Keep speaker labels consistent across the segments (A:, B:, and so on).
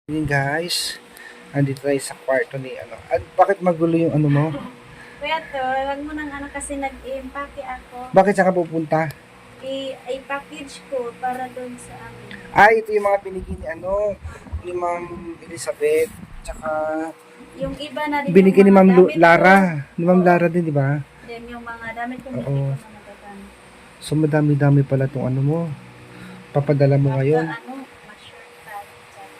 A: Yun guys, andito tayo sa kwarto ni bakit magulo yung ano mo?
B: Kuya to, wag mo nang kasi nag-i-empake ako.
A: Bakit saan ka pupunta?
B: I-package ko para doon sa amin.
A: Ito yung mga binigay ni Ma'am Elizabeth, tsaka
B: Yung iba na din
A: binigay ni
B: yung mga
A: Ma'am
B: damit
A: Lara.
B: ko.
A: Ni Ma'am Lara din, di ba?
B: Then yung mga damit ko, hindi
A: Oo.
B: ko na nagagamit.
A: So madami-dami pala tong ano mo. Papadala mo ngayon.
B: Ma-short tayo dyan.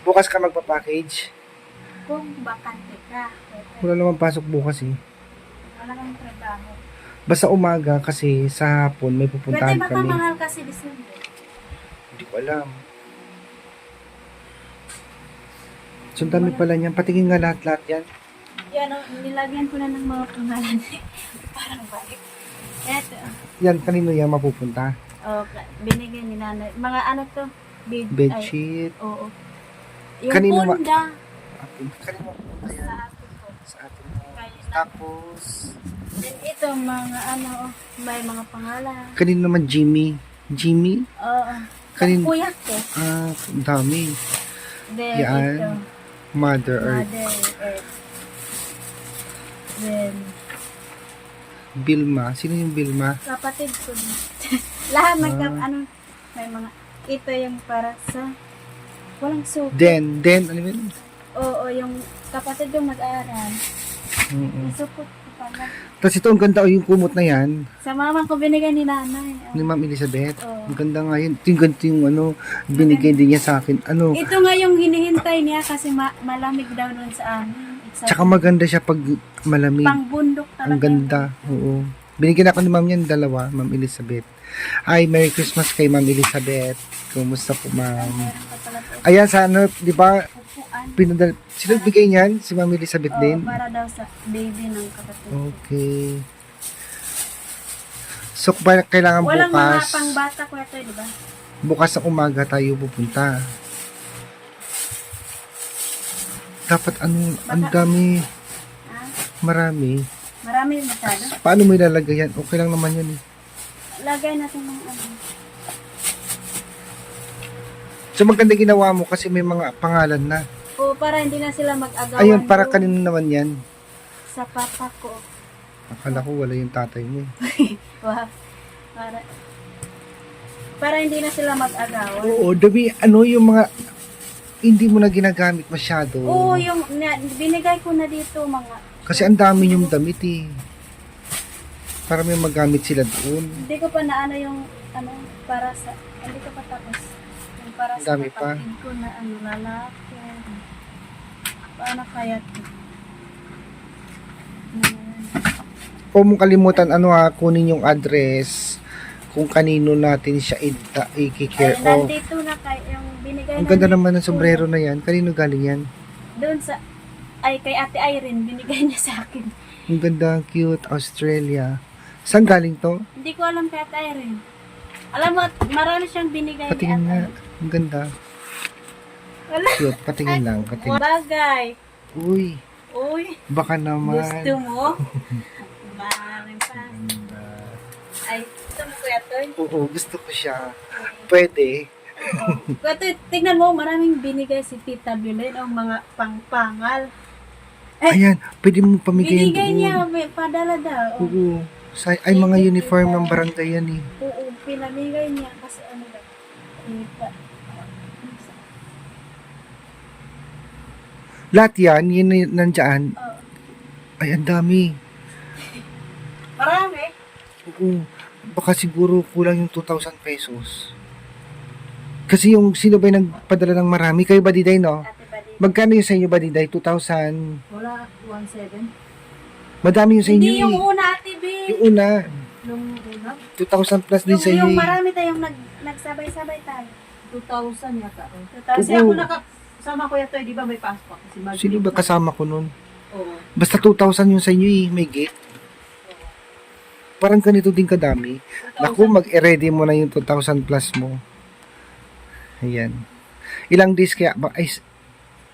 A: Bukas ka magpa-package.
B: Kung bakante ka,
A: Wala naman pasok bukas eh.
B: wala kang trabaho.
A: Basta umaga kasi sa hapon may
B: Pwede
A: pupuntahan
B: baka
A: kami.
B: mahal kasi December.
A: Hindi ko alam. So, ang dami pala niyan. Patingin nga lahat-lahat yan.
B: Yan, nilagyan ko na ng mga pangalan. Parang balik. Eto.
A: Yan, kanino yan mapupunta?
B: Binigay ni nanay. Mga ano to?
A: Bedsheet.
B: Oo. Yung
A: Kanino
B: punda.
A: Kanino mapupunta yan?
B: Sa akin po.
A: Sa atin mo.
B: Kaya na.
A: Tapos,
B: Then ito, mga ano, may mga pangalan.
A: kanino naman Jimmy? Jimmy?
B: Oo.
A: Kanino?
B: Kuya ko.
A: Ang dami.
B: Then
A: Yan.
B: ito,
A: Mother Earth.
B: Mother Earth. Then,
A: Bilma. Sino yung Bilma?
B: kapatid ko din. Lahat ano, may mga, ito yung para sa, walang suki.
A: Den, ano yun?
B: Oo, yung kapatid yung nag-aaral. Nasupot ko pala.
A: Tapos ito, ang ganda yung kumot na yan.
B: Sa mama ko binigay ni nanay.
A: Ni Ma'am Elizabeth.
B: Oo.
A: Ang ganda nga yun. Ito yung ganito yung binigay din niya sa akin.
B: Ito nga yung hinihintay niya kasi malamig daw nun sa amin. Excited.
A: Tsaka maganda siya pag malamig.
B: Pang bundok talaga.
A: Ang ganda. Oo. Binigyan ako ni Ma'am yan, dalawa, Ma'am Elizabeth. Ay, Merry Christmas kay Ma'am Elizabeth. Kumusta po, Ma'am?
B: Meron pa pala ito.
A: Ayan, sa di ba,
B: Upuan.
A: sino bigay niyan? Si Ma'am Elizabeth
B: Oo,
A: din?
B: para daw sa baby ng kapatid.
A: Okay. So, kailangan
B: Walang mga
A: bukas,
B: pangbata ko ito, di ba?
A: bukas ng umaga tayo pupunta. Dapat ang dami,
B: Ah,
A: marami.
B: marami masyado.
A: Paano mo ilalagay yan? Okay lang naman yan eh.
B: Lagay natin ng ano.
A: So, maganda ginawa mo kasi may mga pangalan na.
B: O, para hindi na sila mag-agawan.
A: Ayun, para
B: doon
A: kanino naman yan?
B: Sa papa ko.
A: Akala ko wala yung tatay mo eh.
B: Wow. Para hindi na sila mag-agawan.
A: Oo, dami, yung mga hindi mo na ginagamit masyado.
B: Oo, yung binigay ko na dito mga.
A: Kasi ang dami yung damit eh. Para may magamit sila doon.
B: Hindi ko pa na ano yung ano para sa hindi ko pa tapos. Yung para sa
A: Dami pa.
B: kapatid ko na ano lalaki. Paano kaya ito?
A: Huwag mong kalimutan kunin yung address kung kanino natin siya i-care
B: Ay,
A: of.
B: nandito na kay yung binigay
A: Ang ganda
B: namin
A: naman ng
B: po.
A: sombrero na yan. Kanino galing yan?
B: Doon sa kay Ate Irene binigay niya sa akin.
A: Ang ganda, cute, Australia. Saan galing to?
B: Hindi ko alam kay Ate Irene. Alam mo, marami siyang binigay
A: Patingin
B: ni
A: nga.
B: Ate.
A: Ang ganda.
B: Wala.
A: Cute, patingin lang. Patingin.
B: Bagay.
A: Uy,
B: Uy,
A: baka naman.
B: gusto mo? Maraming pa. Ay, gusto mo kuya Toy?
A: Oo, gusto ko siya. Pwede.
B: Kuya Toy, tingnan mo, maraming binigay si Tita Belen o mga pangpangal.
A: Ayan, pwede mo pamigay
B: Binigay
A: doon.
B: niya, may padala daw.
A: Oo. Ay, mga uniform ng barangay yan eh.
B: Oo, pinamigay niya kasi ano daw.
A: Lahat yan, yun nandyan.
B: Oh,
A: Ay, ang dami.
B: marami.
A: Oo. Baka siguro kulang yung 2,000 pesos. Kasi yung sino ba yung nagpadala ng marami? Kayo ba Diday, no?
B: Ate Badi.
A: Magkano yung sa inyo ba Diday? 2,000?
B: Wala, 1.7.
A: Madami yung sa inyo
B: Hindi yung
A: eh.
B: una, Ate B.
A: Yung una,
B: Yung una?
A: 2,000 plus din sa inyo
B: Yung
A: eh.
B: marami tayong nagsabay-sabay tayo.
C: 2,000 yata.
B: 2,000.
C: Kasi
A: Oo.
C: ako kasama ko yata, di ba may passport? Kasi
A: Sino ba kasama ko nun?
C: Oo.
A: Basta 2,000 yung sa inyo eh. May gate. Parang ganito din kadami. Naku, mag-ready mo na yung 2,000 plus mo. Ayan. Ilang days kaya ba? Ay,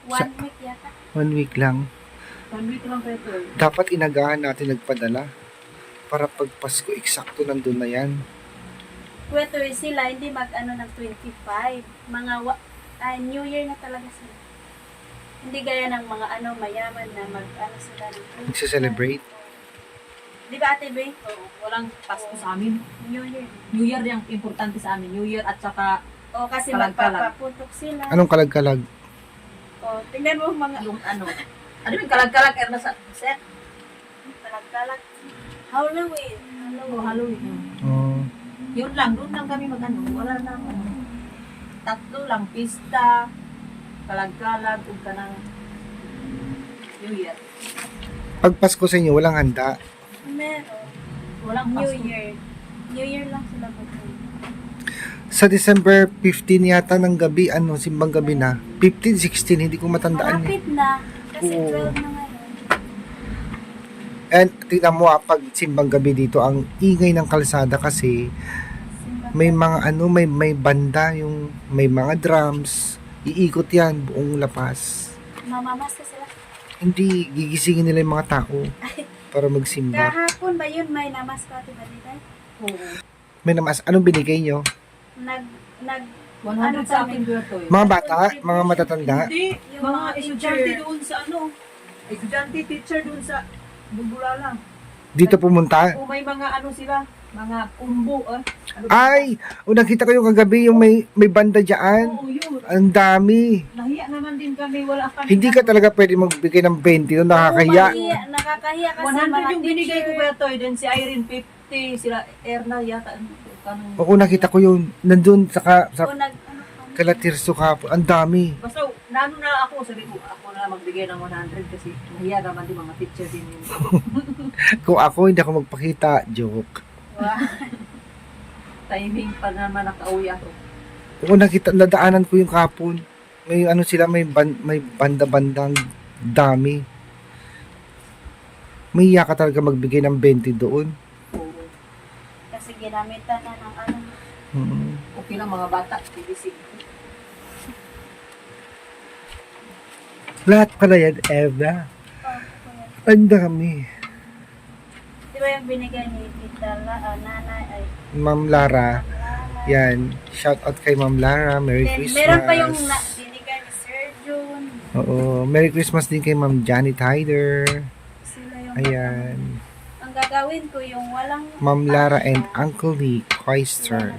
B: 1 week yata.
A: 1 week lang.
C: 1 week lang kayo to.
A: Dapat inagahan natin nagpadala. Para pag Pasko, eksakto nandun na yan.
B: Pwede sila hindi mag-ano ng 25. Mga New Year na talaga sila. Hindi gaya ng mga mayaman na sila ng
A: Nagse-celebrate.
B: Di ba Ate Bey?
C: Oo, walang Pasko sa amin.
B: New Year.
C: New Year yung importante sa amin. New Year at saka
B: O kasi
C: Kalag-kalag.
B: magpapaputok sila.
A: Anong kalag-kalag?
B: O, tingnan mo mga
C: yung ano yung kalag-kalag na sa set?
B: kalag-kalag. Halloween.
C: Oh, Halloween.
A: Oh.
C: Yun lang, doon lang kami wala na tatlo lang, pista, kalag-kalag, ug kanang New Year.
A: Pag Pasko sa inyo, walang handa.
B: Meron.
C: Walang
B: New
C: Pasko.
B: Year. New Year lang sila magpupunta.
A: Sa December 15 yata ng gabi, simbang gabi na. 15, 16, hindi ko matandaan.
B: Malapit na. Kasi
A: Oo.
B: 12 na ngayon.
A: And tingnan mo pag simbang gabi dito, ang ingay ng kalsada kasi
B: Simba.
A: may mga may banda, yung may mga drums, iikot yan buong lapas.
B: Mamamas ka sila.
A: Hindi gigisingin nila yung mga tao para magsimba.
B: Kahapon ba yun may namas ka, Ate Balita?
C: Oo.
A: May namas, anong binigay nyo?
B: Nag
C: 100 sa akin kuya to.
A: Mga bata, mga matatanda.
C: Hindi,
B: Yung
C: mga
B: mga
C: estudyante
B: teacher.
C: doon sa estudyante teacher doon sa Bulbula lang.
A: Dito pumunta.
C: O may mga sila, mga kumbo
A: Ay, nakita ko yung kagabi yung may banda dyan.
C: Oo, yun.
A: Ang dami.
C: Nahiya naman din kami, wala kami.
A: Hindi ka talaga pwede magbigay ng 20 doon, nakakahiya.
B: Nakakahiya kasi
C: 100
B: mga
C: yung binigay ko
B: teacher.
C: kuya Toy, then si Irene 50, sila Erna yata. Kanong,
A: Oo, nakita ko yun. Nandun sa
B: O nag,
A: Kalatirso ka. Ang dami.
C: basta nano na ako, sabi ko, ako na magbigay ng 100 kasi nahiya naman din mga teacher din yun.
A: Kung ako, hindi ako magpakita. Joke.
B: wow.
C: Timing pa naman nakauwi ako.
A: Oo, nadaanan ko yung kapon. May sila, may banda-bandang dami. May iya ka talaga magbigay ng 20 doon.
C: Oo.
B: Kasi ginamitan na ng
C: Okay lang mga bata, bibisig.
A: Lahat pala yan, Eva. Ang dami.
B: Di ba yung binigay ni Tita Nanay ay
A: Ma'am Lara.
B: Lara.
A: Yan. Shout out kay Ma'am Lara. Merry
B: Then,
A: Christmas.
B: meron pa yung binigay ni Sir June.
A: Oo. Merry Christmas din kay Ma'am Janet Hyder.
B: Sila yung
A: Ayan.
B: ang gagawin ko yung walang
A: Ma'am Lara and Uncle Lee Koister.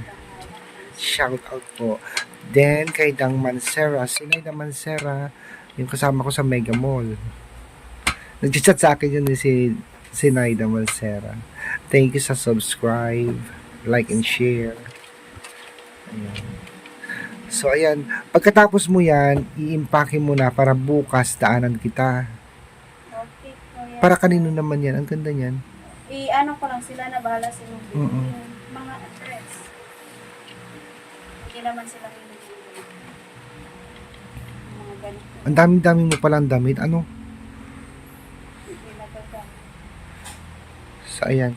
A: Shout out po. Then, kay Dang Mansera. Sinay Dang Mansera, yung kasama ko sa Mega Mall. Nag-chat sa akin yun si Naida Mansera. Thank you sa subscribe, like, and share. Ayan. So, ayan. Pagkatapos mo yan, i-impake mo na para bukas daanan kita.
B: Okay po yan.
A: Para kanino naman yan? Ang ganda niyan.
B: I-ano ko lang sila na bahala silang bibili
A: Mm-mm.
B: yung mga address. Hindi naman sila bibili. Mga ganito.
A: Ang dami-dami mo palang damit. Ano?
B: Hindi nagagamit.
A: So, ayan.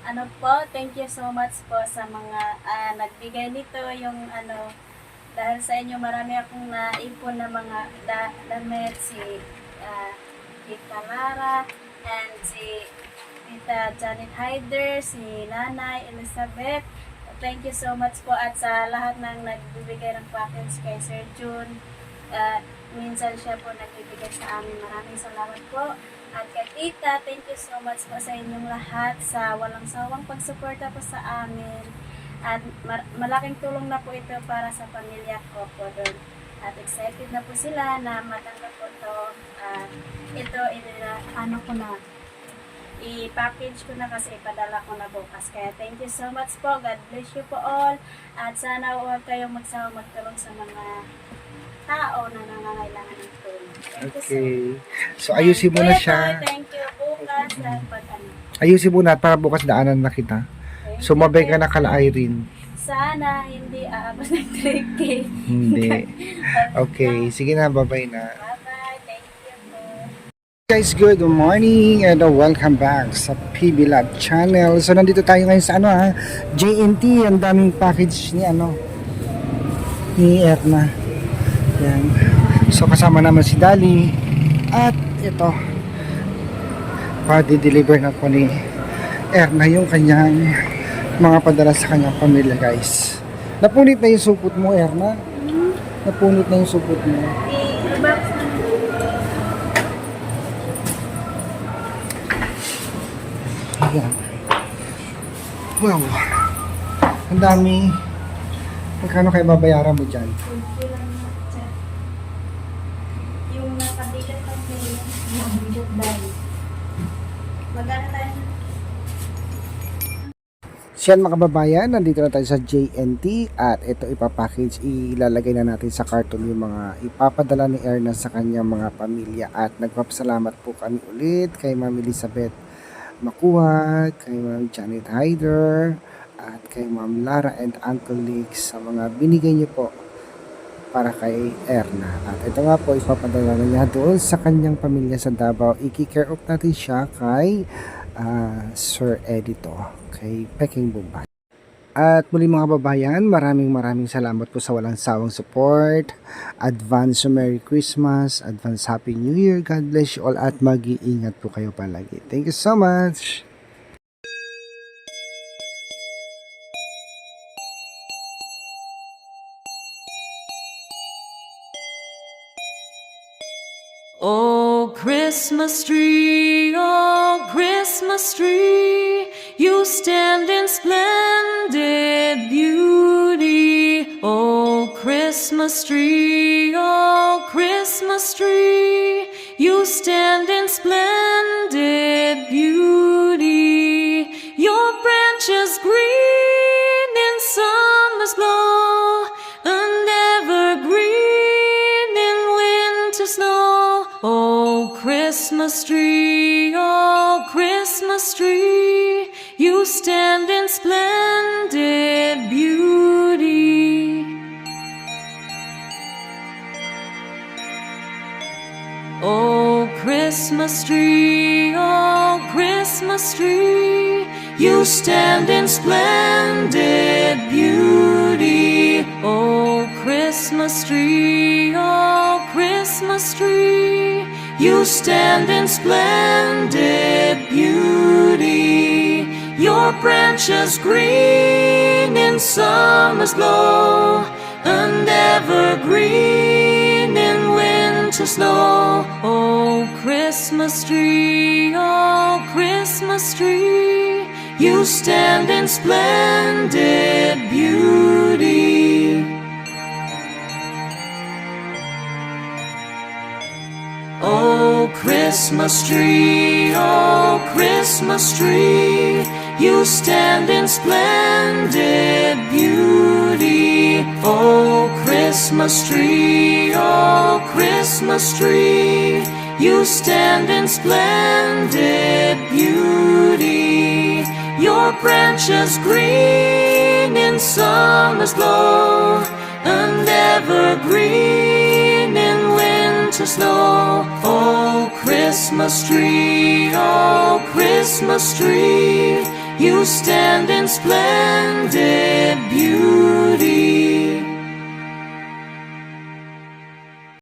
B: Ano po, thank you so much po sa mga nagbigay nito yung dahil sa inyo marami akong naipon na mga damit si Tita Lara and si Tita Janet Hyder, si Nanay Elizabeth. Thank you so much po at sa lahat ng nagbibigay ng package kay Sir June. Minsan siya po nagbibigay sa amin. Maraming salamat po. At kay Tita, thank you so much po sa inyong lahat sa walang sawang pagsuporta po sa amin. At malaking tulong na po ito para sa pamilya ko po doon. At excited na po sila na matanggap po ito. Ito, i-package ko na kasi ipadala ko na bukas. Kaya thank you so much po. God bless you po all. At sana huwag kayong magsawang magtulong sa mga tao na nangangailangan ng tulong. Thank you so
A: Okay.
B: much.
A: So, ayusin mo na
B: Kuya
A: siya.
B: Toy, thank you. Bukas
A: Ayusin mo na para bukas daanan na kita.
B: Thank
A: Sumabay
B: you,
A: ka na
B: Kuya
A: kala
B: Toy.
A: Irene.
B: Sana hindi aabot ng 3K.
A: Hindi. Okay. Sige na. Bye-bye na.
B: Bye-bye. Thank you po.
A: Guys, good morning and welcome back sa PB Lab channel. So, nandito tayo ngayon sa JNT. Ang daming package ni Erna. Yan. So, kasama naman si Dali. At ito, pa-deliver na po ni Erna yung kanyang mga padala sa kanyang pamilya, guys. Napunit na yung supot mo, Erna. Napunit na yung supot mo.
B: I-box na.
A: Ayan. Wow. Ang dami. Magkano kayo babayaran mo dyan?
B: Yung nakabigat ng pay, yung bigat dahil. Magkano tayo?
A: Siyan mga kababayan, nandito na tayo sa JNT at ito ipapackage, ilalagay na natin sa carton yung mga ipapadala ni Erna sa kanyang mga pamilya at nagpapasalamat po kami ulit kay Ma'am Elizabeth Makuha, kay Ma'am Janet Hyder at kay Ma'am Lara and Uncle Lex sa mga binigay niyo po para kay Erna. At ito nga po ipapadala na niya doon sa kanyang pamilya sa Davao. I-care off natin siya kay Sir Edito, kay Peking Bombay. At muli mga kababayan, maraming salamat po sa walang sawang support. Advance Merry Christmas, advance Happy New Year. God bless you all at mag-iingat po kayo palagi. Thank you so much.
D: Oh Christmas tree, you stand in splendid beauty. Oh Christmas tree, you stand in splendid beauty. Your branches green in summer's glow, and evergreen in winter snow. Oh Christmas tree, you stand in splendid beauty. Oh Christmas tree, you stand in splendid beauty. Oh Christmas tree, you stand in splendid beauty. Your branches green in summer's glow, and evergreen in winter snow. Oh Christmas tree, you stand in splendid beauty. Oh Christmas tree, you stand in splendid beauty. Oh Christmas tree, you stand in splendid beauty. Your branches green in summer's glow, and evergreen in winter snow. Oh Christmas tree, you stand in splendid beauty.